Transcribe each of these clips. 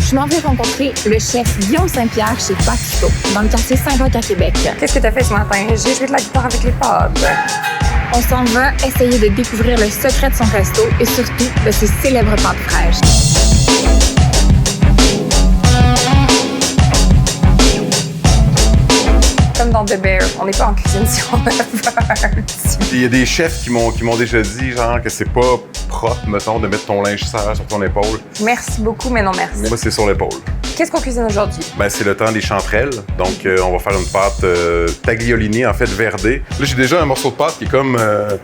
Je m'en vais rencontrer le chef Guillaume Saint-Pierre chez Paquito, dans le quartier Saint-Roch à Québec. Qu'est-ce que t'as fait ce matin? J'ai joué de la guitare avec les pâtes. On s'en va essayer de découvrir le secret de son resto et surtout de ses célèbres pâtes fraîches. Comme dans The Bear, on n'est pas en cuisine si on a peur. Il y a des chefs qui m'ont déjà dit genre que c'est pas propre, mettons, de mettre ton linge sale sur ton épaule. Merci beaucoup, mais non merci. Moi, c'est sur l'épaule. Qu'est-ce qu'on cuisine aujourd'hui? Ben, c'est le temps des chanterelles. Donc, on va faire une pâte tagliolini, en fait, verdée. Là, j'ai déjà un morceau de pâte qui est comme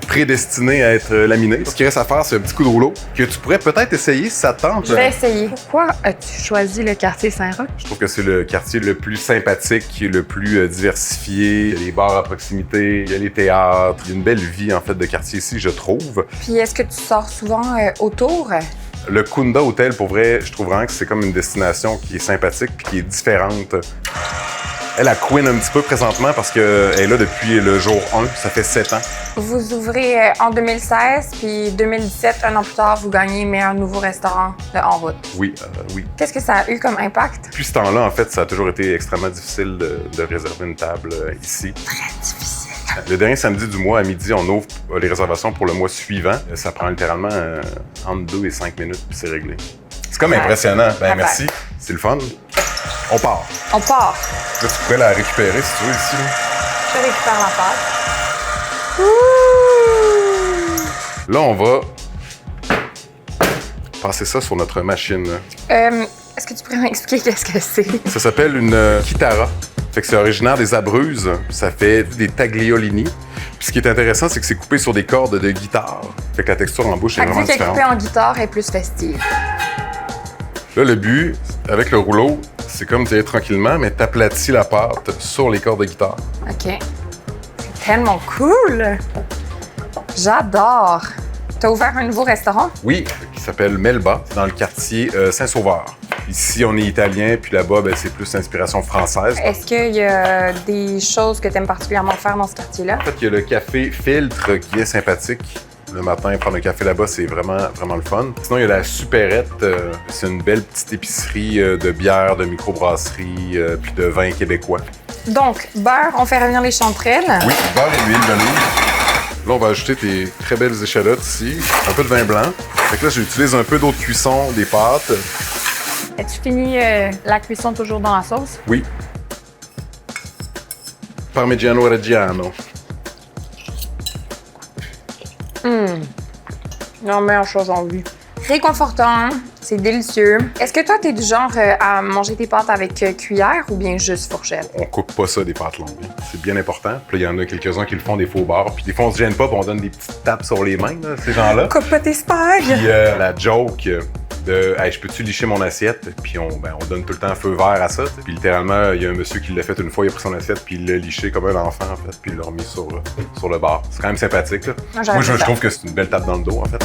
prédestiné à être laminé. Ce qu'il reste à faire, c'est un petit coup de rouleau que tu pourrais peut-être essayer si ça te tente. Je vais essayer. Pourquoi as-tu choisi le quartier Saint-Roch? Je trouve que c'est le quartier le plus sympathique, le plus diversifié. Il y a les bars à proximité, il y a les théâtres. Il y a une belle vie, en fait, de quartier ici, je trouve. Puis est-ce que tu sors souvent autour? Le Kunda Hotel, pour vrai, je trouve vraiment que c'est comme une destination qui est sympathique puis qui est différente. Elle a queen un petit peu présentement parce qu'elle est là depuis le jour 1, ça fait 7 ans. Vous ouvrez en 2016, puis 2017, un an plus tard, vous gagnez meilleur nouveau restaurant de En Route. Oui, oui. Qu'est-ce que ça a eu comme impact? Depuis ce temps-là, en fait, ça a toujours été extrêmement difficile de réserver une table ici. Très difficile. Le dernier samedi du mois, à midi, on ouvre les réservations pour le mois suivant. Ça prend littéralement entre 2 et 5 minutes, puis c'est réglé. C'est comme impressionnant. Ben merci, c'est le fun. On part. On part. Là, tu pourrais la récupérer si tu veux ici. Là, Je récupère la pâte. là on va passer ça sur notre machine. Est-ce que tu pourrais m'expliquer qu'est-ce que c'est? Ça s'appelle une kitara. Fait que c'est originaire des Abruzzes. Ça fait des tagliolini. Puis ce qui est intéressant, c'est que c'est coupé sur des cordes de guitare. Fait que la texture en bouche est vraiment Vu qu'elle est différente. coupée en guitare, elle est plus festive. Là, le but, avec le rouleau, c'est comme tu y tranquillement, mais t'aplatis la pâte sur les cordes de guitare. OK. C'est tellement cool! J'adore! T'as ouvert un nouveau restaurant? Oui, qui s'appelle Melba, dans le quartier Saint-Sauveur. Ici, on est italien, puis là-bas, ben, c'est plus inspiration française. Est-ce qu'il y a des choses que tu aimes particulièrement faire dans ce quartier-là? En fait, il y a le café Filtre qui est sympathique. Le matin, prendre un café là-bas, c'est vraiment, vraiment le fun. Sinon, il y a la Supérette. C'est une belle petite épicerie de bière, de microbrasserie, puis de vin québécois. Donc, beurre, on fait revenir les chanterelles. Oui, beurre et huile d'olive. Là, on va ajouter tes très belles échalotes ici. Un peu de vin blanc. Fait que là, j'utilise un peu d'eau de cuisson des pâtes. As-tu fini la cuisson toujours dans la sauce? Oui. Parmigiano Reggiano. Non, meilleure chose en vue. Réconfortant, c'est délicieux. Est-ce que toi, t'es du genre à manger tes pâtes avec cuillère ou bien juste fourchette? On coupe pas ça des pâtes longues. C'est bien important. Puis là, il y en a quelques-uns qui le font des faux bords. Puis des fois, on se gêne pas, puis on donne des petites tapes sur les mains, là, ces gens-là. Coupe pas tes spags! Puis la joke de hey, je peux-tu licher mon assiette? Puis on donne tout le temps feu vert à ça. T'sais. Puis littéralement, il y a un monsieur qui l'a fait une fois, il a pris son assiette, puis il l'a liché comme un enfant, en fait, puis il l'a remis sur le bar. C'est quand même sympathique. Là. Moi, je trouve que c'est une belle tape dans le dos, en fait.